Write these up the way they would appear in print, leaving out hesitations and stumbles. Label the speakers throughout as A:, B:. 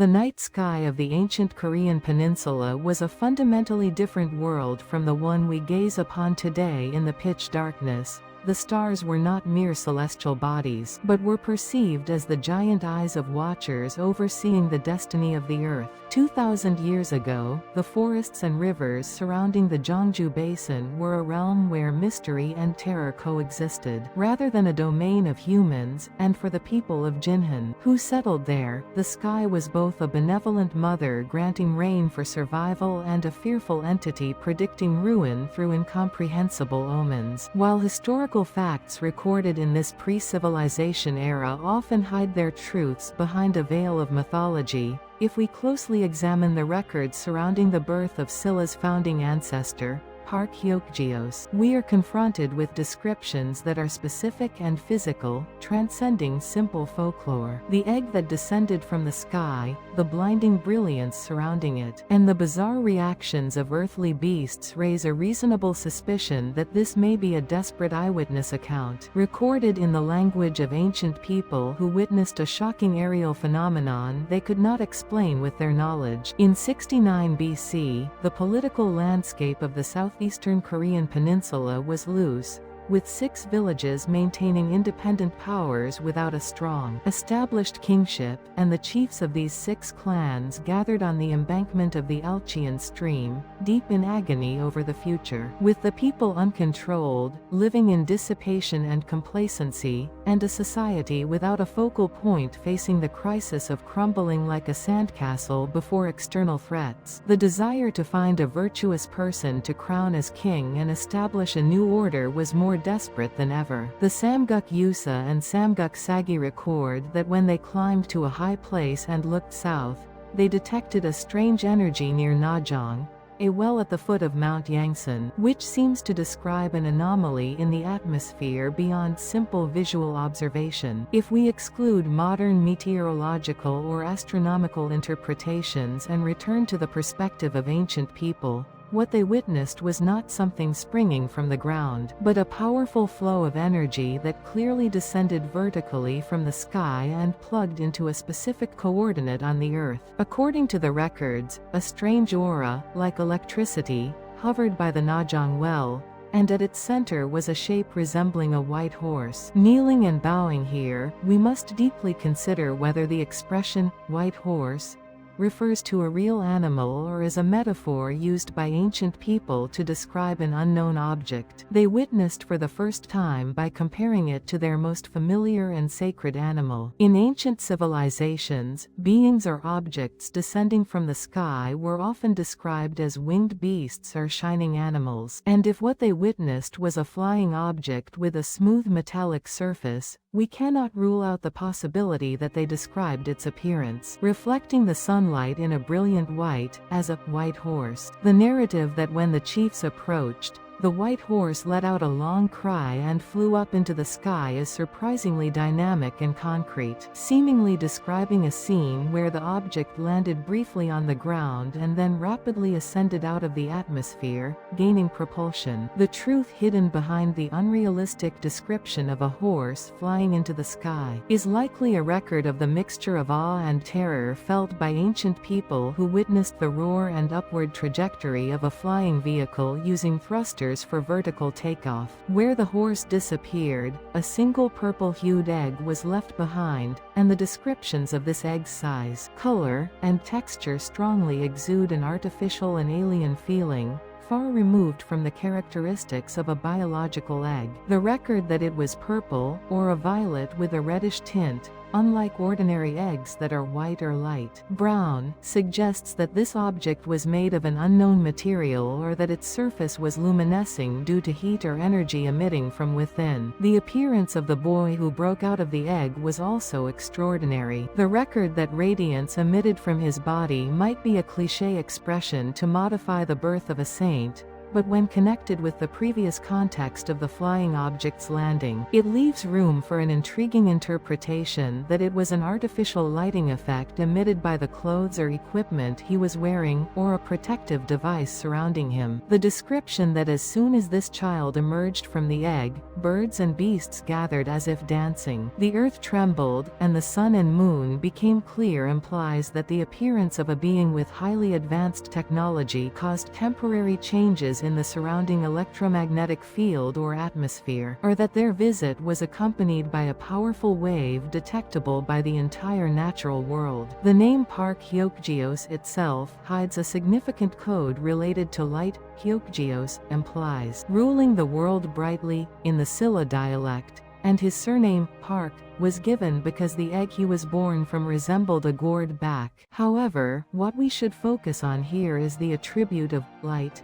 A: The night sky of the ancient Korean peninsula was a fundamentally different world from the one we gaze upon today. In the pitch darkness, the stars were not mere celestial bodies, but were perceived as the giant eyes of watchers overseeing the destiny of the earth. 2,000 years ago, the forests and rivers surrounding the Gyeongju basin were a realm where mystery and terror coexisted, rather than a domain of humans. And for the people of Jinhan, who settled there, the sky was both a benevolent mother granting rain for survival and a fearful entity predicting ruin through incomprehensible omens. While historical facts recorded in this pre-civilization era often hide their truths behind a veil of mythology, if we closely examine the records surrounding the birth of Silla's founding ancestor, Park Hyeokgeose, we are confronted with descriptions that are specific and physical, transcending simple folklore. The egg that descended from the sky, the blinding brilliance surrounding it, and the bizarre reactions of earthly beasts raise a reasonable suspicion that this may be a desperate eyewitness account, recorded in the language of ancient people who witnessed a shocking aerial phenomenon they could not explain with their knowledge. In 69 BC, the political landscape of the southeastern Korean peninsula was loose, with 6 villages maintaining independent powers without a strong, established kingship, and the chiefs of these 6 clans gathered on the embankment of the Alchean stream, deep in agony over the future. With the people uncontrolled, living in dissipation and complacency, and a society without a focal point facing the crisis of crumbling like a sandcastle before external threats, the desire to find a virtuous person to crown as king and establish a new order was more desperate than ever. The Samguk Yusa and Samguk Sagi record that when they climbed to a high place and looked south, they detected a strange energy near Najong, a well at the foot of Mount Yangsan, which seems to describe an anomaly in the atmosphere beyond simple visual observation. If we exclude modern meteorological or astronomical interpretations and return to the perspective of ancient people, what they witnessed was not something springing from the ground, but a powerful flow of energy that clearly descended vertically from the sky and plugged into a specific coordinate on the earth. According to the records, a strange aura, like electricity, hovered by the Najong well, and at its center was a shape resembling a white horse. Kneeling and bowing here, we must deeply consider whether the expression, white horse, refers to a real animal or is a metaphor used by ancient people to describe an unknown object they witnessed for the first time by comparing it to their most familiar and sacred animal. In ancient civilizations, beings or objects descending from the sky were often described as winged beasts or shining animals, and if what they witnessed was a flying object with a smooth metallic surface, we cannot rule out the possibility that they described its appearance, reflecting the sunlight in a brilliant white, as a white horse. The narrative that when the chiefs approached, the white horse let out a long cry and flew up into the sky is surprisingly dynamic and concrete, seemingly describing a scene where the object landed briefly on the ground and then rapidly ascended out of the atmosphere, gaining propulsion. The truth hidden behind the unrealistic description of a horse flying into the sky is likely a record of the mixture of awe and terror felt by ancient people who witnessed the roar and upward trajectory of a flying vehicle using thrusters for vertical takeoff. Where the horse disappeared, a single purple-hued egg was left behind, and the descriptions of this egg's size, color, and texture strongly exude an artificial and alien feeling, far removed from the characteristics of a biological egg. The record that it was purple, or a violet with a reddish tint, unlike ordinary eggs that are white or light brown, suggests that this object was made of an unknown material or that its surface was luminescing due to heat or energy emitting from within. The appearance of the boy who broke out of the egg was also extraordinary. The record that radiance emitted from his body might be a cliché expression to modify the birth of a saint, but when connected with the previous context of the flying object's landing, it leaves room for an intriguing interpretation that it was an artificial lighting effect emitted by the clothes or equipment he was wearing, or a protective device surrounding him. The description that as soon as this child emerged from the egg, birds and beasts gathered as if dancing, the earth trembled, and the sun and moon became clear implies that the appearance of a being with highly advanced technology caused temporary changes in the surrounding electromagnetic field or atmosphere, or that their visit was accompanied by a powerful wave detectable by the entire natural world. The name Park Hyeokgeose itself hides a significant code related to light. Hyeokgeose implies ruling the world brightly, in the Silla dialect, and his surname, Park, was given because the egg he was born from resembled a gourd back. However, what we should focus on here is the attribute of light.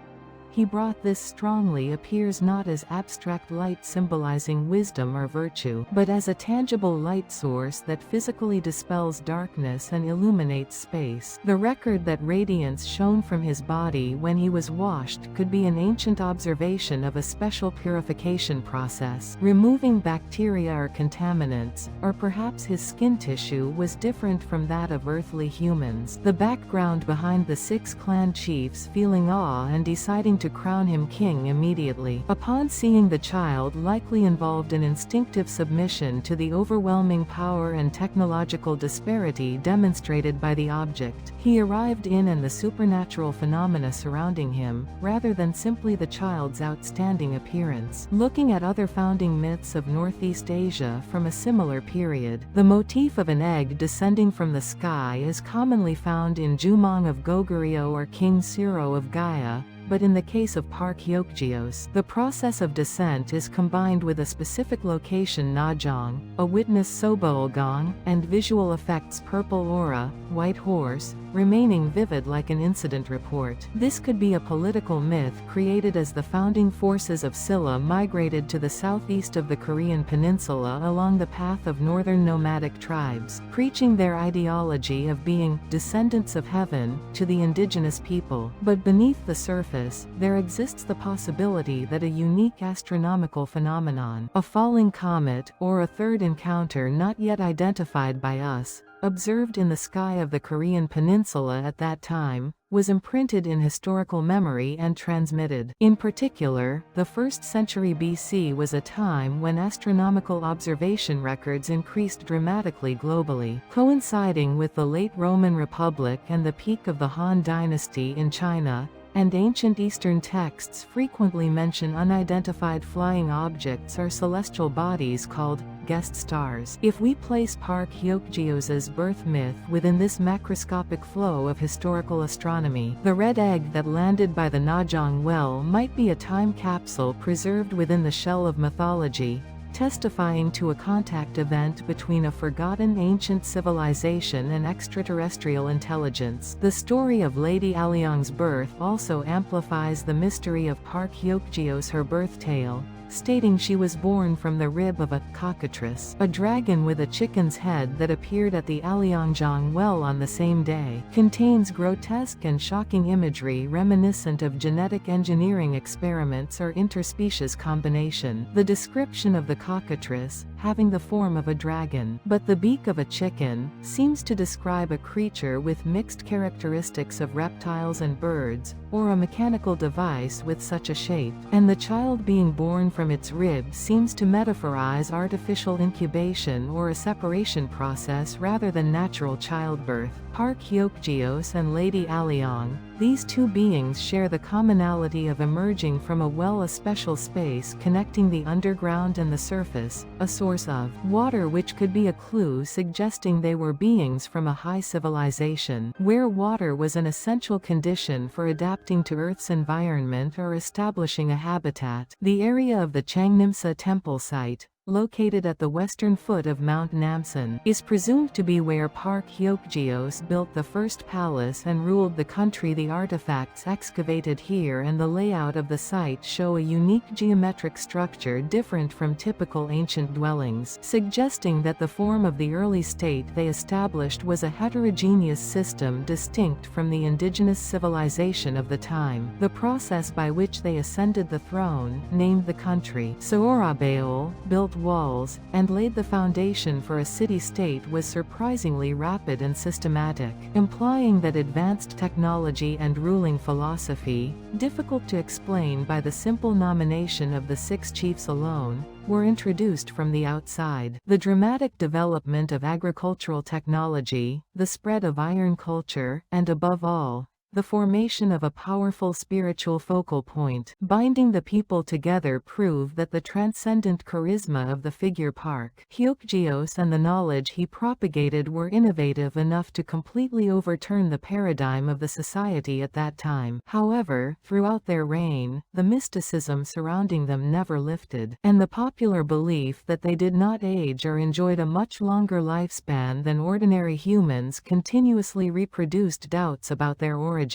A: He brought this strongly appears not as abstract light symbolizing wisdom or virtue, but as a tangible light source that physically dispels darkness and illuminates space. The record that radiance shone from his body when he was washed could be an ancient observation of a special purification process, removing bacteria or contaminants, or perhaps his skin tissue was different from that of earthly humans. The background behind the 6 clan chiefs feeling awe and deciding to crown him king immediately. Upon seeing the child likely involved in instinctive submission to the overwhelming power and technological disparity demonstrated by the object, he arrived in and the supernatural phenomena surrounding him, rather than simply the child's outstanding appearance. Looking at other founding myths of Northeast Asia from a similar period, the motif of an egg descending from the sky is commonly found in Jumong of Goguryeo or King Suro of Gaia, but in the case of Park Hyeokgeose, the process of descent is combined with a specific location Najong, a witness Soboolgong, and visual effects purple aura, white horse, remaining vivid like an incident report. This could be a political myth created as the founding forces of Silla migrated to the southeast of the Korean peninsula along the path of northern nomadic tribes, preaching their ideology of being descendants of heaven to the indigenous people. But beneath the surface, there exists the possibility that a unique astronomical phenomenon, a falling comet, or a third encounter not yet identified by us, observed in the sky of the Korean peninsula at that time, was imprinted in historical memory and transmitted. In particular, the 1st century BC was a time when astronomical observation records increased dramatically globally, coinciding with the late Roman Republic and the peak of the Han Dynasty in China, and ancient Eastern texts frequently mention unidentified flying objects or celestial bodies called guest stars. If we place Park Hyeokgeose's birth myth within this macroscopic flow of historical astronomy, the red egg that landed by the Najong well might be a time capsule preserved within the shell of mythology, testifying to a contact event between a forgotten ancient civilization and extraterrestrial intelligence. The story of Lady Alyong's birth also amplifies the mystery of Park Hyeokgeose, her birth tale, stating she was born from the rib of a cockatrice, a dragon with a chicken's head that appeared at the Alyongjong well on the same day, contains grotesque and shocking imagery reminiscent of genetic engineering experiments or interspecies combination. The description of the cockatrice, having the form of a dragon, but the beak of a chicken, seems to describe a creature with mixed characteristics of reptiles and birds, or a mechanical device with such a shape, and the child being born from its rib seems to metaphorize artificial incubation or a separation process rather than natural childbirth. Park Hyeokgeose and Lady Alyong, these two beings share the commonality of emerging from a well, a special space connecting the underground and the surface, a source of water which could be a clue suggesting they were beings from a high civilization, where water was an essential condition for adapting to Earth's environment or establishing a habitat. The area of the Changnimsa temple site, located at the western foot of Mount Namsan, is presumed to be where Park Hyeokgeose built the first palace and ruled the country. The artifacts excavated here and the layout of the site show a unique geometric structure different from typical ancient dwellings, suggesting that the form of the early state they established was a heterogeneous system distinct from the indigenous civilization of the time. The process by which they ascended the throne, named the country Seorabeol, built walls, and laid the foundation for a city-state was surprisingly rapid and systematic, implying that advanced technology and ruling philosophy, difficult to explain by the simple nomination of the 6 chiefs alone, were introduced from the outside. The dramatic development of agricultural technology, the spread of iron culture, and above all, the formation of a powerful spiritual focal point binding the people together prove that the transcendent charisma of the figure Park Hyeokgeose and the knowledge he propagated were innovative enough to completely overturn the paradigm of the society at that time. However, throughout their reign, the mysticism surrounding them never lifted, and the popular belief that they did not age or enjoyed a much longer lifespan than ordinary humans continuously reproduced doubts about their origins.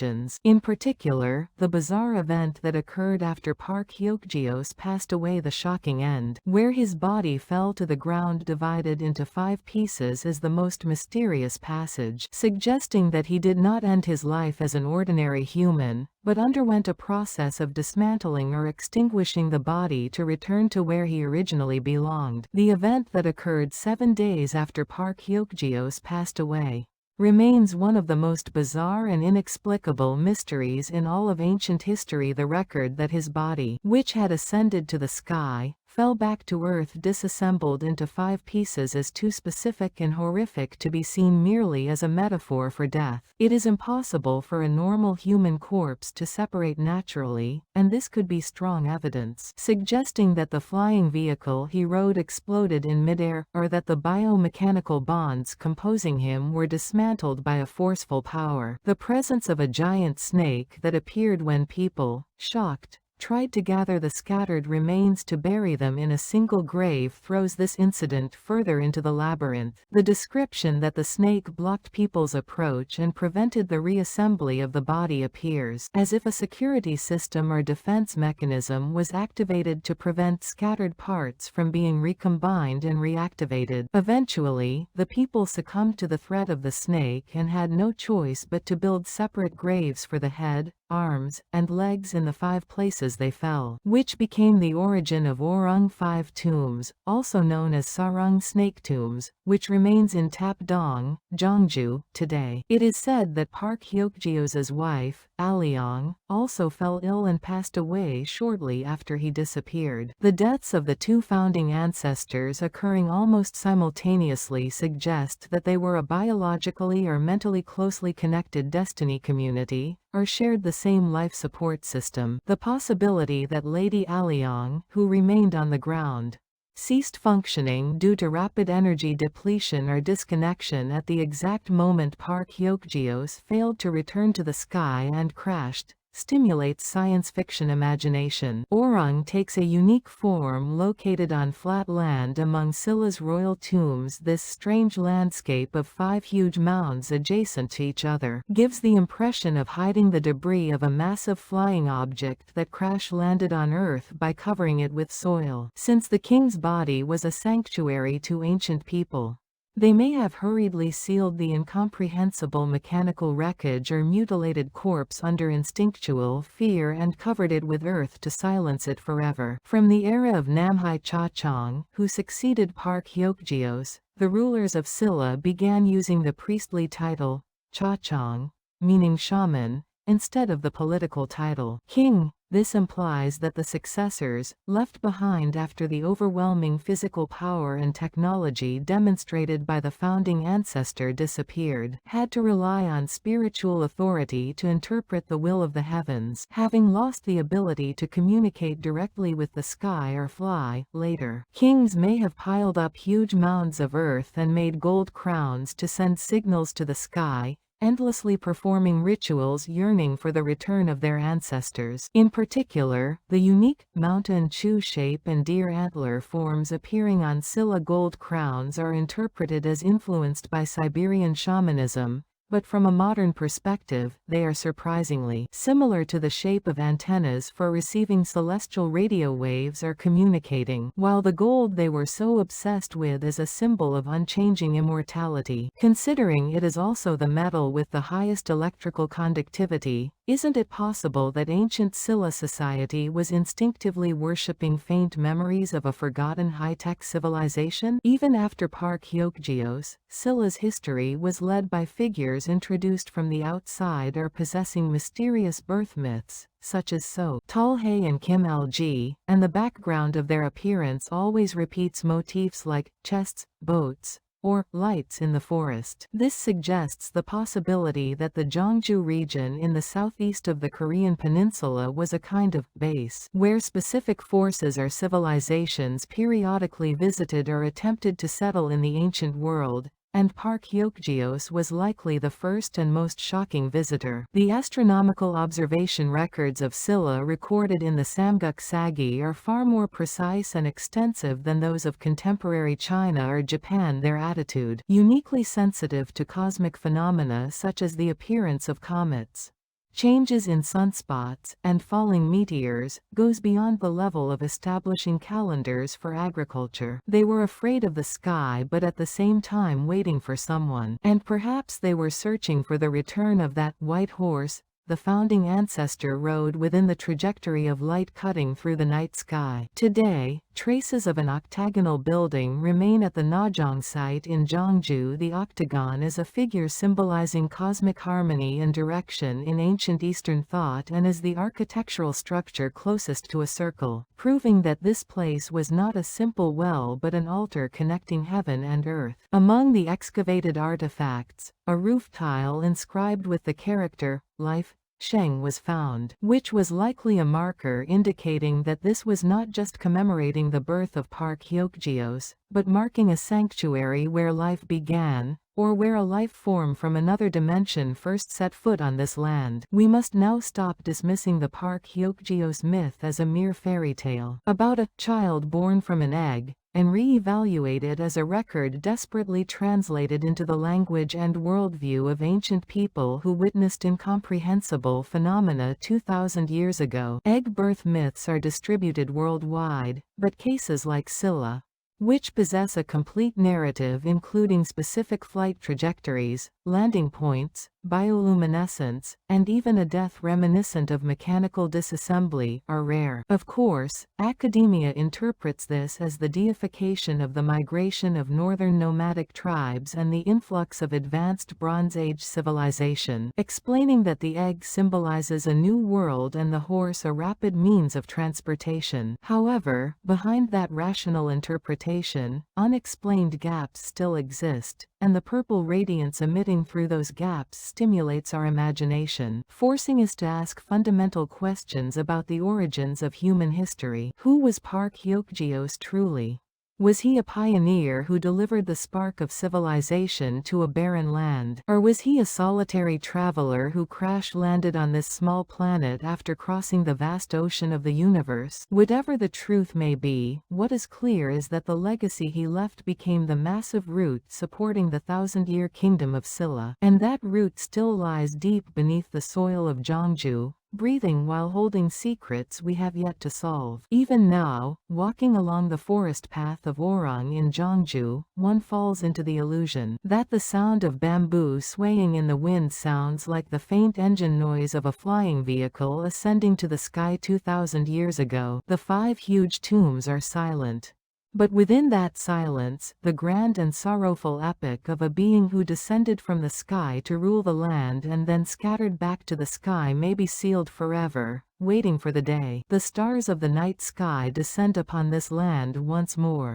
A: In particular, the bizarre event that occurred after Park Hyeokgeose passed away, the shocking end, where his body fell to the ground divided into 5 pieces, is the most mysterious passage, suggesting that he did not end his life as an ordinary human, but underwent a process of dismantling or extinguishing the body to return to where he originally belonged. The event that occurred 7 days after Park Hyeokgeose passed away remains one of the most bizarre and inexplicable mysteries in all of ancient history. The record that his body, which had ascended to the sky, fell back to earth disassembled into 5 pieces is too specific and horrific to be seen merely as a metaphor for death. It is impossible for a normal human corpse to separate naturally, and this could be strong evidence suggesting that the flying vehicle he rode exploded in midair, or that the biomechanical bonds composing him were dismantled by a forceful power. The presence of a giant snake that appeared when people, shocked, tried to gather the scattered remains to bury them in a single grave throws this incident further into the labyrinth. The description that the snake blocked people's approach and prevented the reassembly of the body appears as if a security system or defense mechanism was activated to prevent scattered parts from being recombined and reactivated. Eventually, the people succumbed to the threat of the snake and had no choice but to build separate graves for the head, arms, and legs in the 5 places they fell, which became the origin of Orung 5 tombs, also known as Sarung snake tombs, which remains in Tapdong, Gyeongju, today. It is said that Park Hyeokgeose's wife, Alyong, also fell ill and passed away shortly after he disappeared. The deaths of the 2 founding ancestors occurring almost simultaneously suggest that they were a biologically or mentally closely connected destiny community, or shared the same life support system. The possibility that Lady Alyong, who remained on the ground, ceased functioning due to rapid energy depletion or disconnection at the exact moment Park Hyeokgeose failed to return to the sky and crashed, stimulates science fiction imagination. Orung takes a unique form located on flat land among Silla's royal tombs. This strange landscape of 5 huge mounds adjacent to each other gives the impression of hiding the debris of a massive flying object that crash-landed on Earth by covering it with soil. Since the king's body was a sanctuary to ancient people, they may have hurriedly sealed the incomprehensible mechanical wreckage or mutilated corpse under instinctual fear and covered it with earth to silence it forever. From the era of Namhai Chachong, who succeeded Park Hyeokgeose, the rulers of Silla began using the priestly title, Chachong, meaning shaman, instead of the political title, king. This implies that the successors, left behind after the overwhelming physical power and technology demonstrated by the founding ancestor disappeared, had to rely on spiritual authority to interpret the will of the heavens, having lost the ability to communicate directly with the sky or fly. Later, kings may have piled up huge mounds of earth and made gold crowns to send signals to the sky, endlessly performing rituals yearning for the return of their ancestors. In particular, the unique mountain chu shape and deer antler forms appearing on Silla gold crowns are interpreted as influenced by Siberian shamanism, but from a modern perspective, they are surprisingly similar to the shape of antennas for receiving celestial radio waves or communicating, while the gold they were so obsessed with is a symbol of unchanging immortality. Considering it is also the metal with the highest electrical conductivity, isn't it possible that ancient Silla society was instinctively worshipping faint memories of a forgotten high-tech civilization? Even after Park Hyeokgeose, Silla's history was led by figures introduced from the outside or possessing mysterious birth myths, such as So Talhae and Kim Lg, and the background of their appearance always repeats motifs like chests, boats, or lights in the forest. This suggests the possibility that the Gyeongju region in the southeast of the Korean peninsula was a kind of base where specific forces or civilizations periodically visited or attempted to settle in the ancient world, and Park Hyeokgeose was likely the first and most shocking visitor. The astronomical observation records of Silla recorded in the Samguk Sagi are far more precise and extensive than those of contemporary China or Japan. Their attitude, uniquely sensitive to cosmic phenomena such as the appearance of comets, changes in sunspots, and falling meteors, goes beyond the level of establishing calendars for agriculture. They were afraid of the sky but at the same time waiting for someone. And perhaps they were searching for the return of that white horse the founding ancestor rode within the trajectory of light cutting through the night sky. Today, traces of an octagonal building remain at the Najong site in Gyeongju. The octagon is a figure symbolizing cosmic harmony and direction in ancient Eastern thought and is the architectural structure closest to a circle, proving that this place was not a simple well but an altar connecting heaven and earth. Among the excavated artifacts, a roof tile inscribed with the character life Sheng was found, which was likely a marker indicating that this was not just commemorating the birth of Park Hyeokgeose, but marking a sanctuary where life began, or where a life form from another dimension first set foot on this land. We must now stop dismissing the Park Hyeokgeose myth as a mere fairy tale about a child born from an egg, and re-evaluate it as a record desperately translated into the language and worldview of ancient people who witnessed incomprehensible phenomena 2,000 years ago. Egg birth myths are distributed worldwide, but cases like Silla, which possess a complete narrative including specific flight trajectories, landing points, bioluminescence, and even a death reminiscent of mechanical disassembly, are rare. Of course, academia interprets this as the deification of the migration of northern nomadic tribes and the influx of advanced Bronze Age civilization, explaining that the egg symbolizes a new world and the horse a rapid means of transportation. However, behind that rational interpretation, unexplained gaps still exist, and the purple radiance emitting through those gaps stimulates our imagination, forcing us to ask fundamental questions about the origins of human history. Who was Park Hyeokgeose truly? Was he a pioneer who delivered the spark of civilization to a barren land? Or was he a solitary traveler who crash-landed on this small planet after crossing the vast ocean of the universe? Whatever the truth may be, what is clear is that the legacy he left became the massive root supporting the thousand-year kingdom of Silla. And that root still lies deep beneath the soil of Gyeongju, breathing while holding secrets we have yet to solve. Even now, walking along the forest path of Orong in Gyeongju, one falls into the illusion that the sound of bamboo swaying in the wind sounds like the faint engine noise of a flying vehicle ascending to the sky 2,000 years ago. The 5 huge tombs are silent. But within that silence, the grand and sorrowful epic of a being who descended from the sky to rule the land and then scattered back to the sky may be sealed forever, waiting for the day the stars of the night sky descend upon this land once more.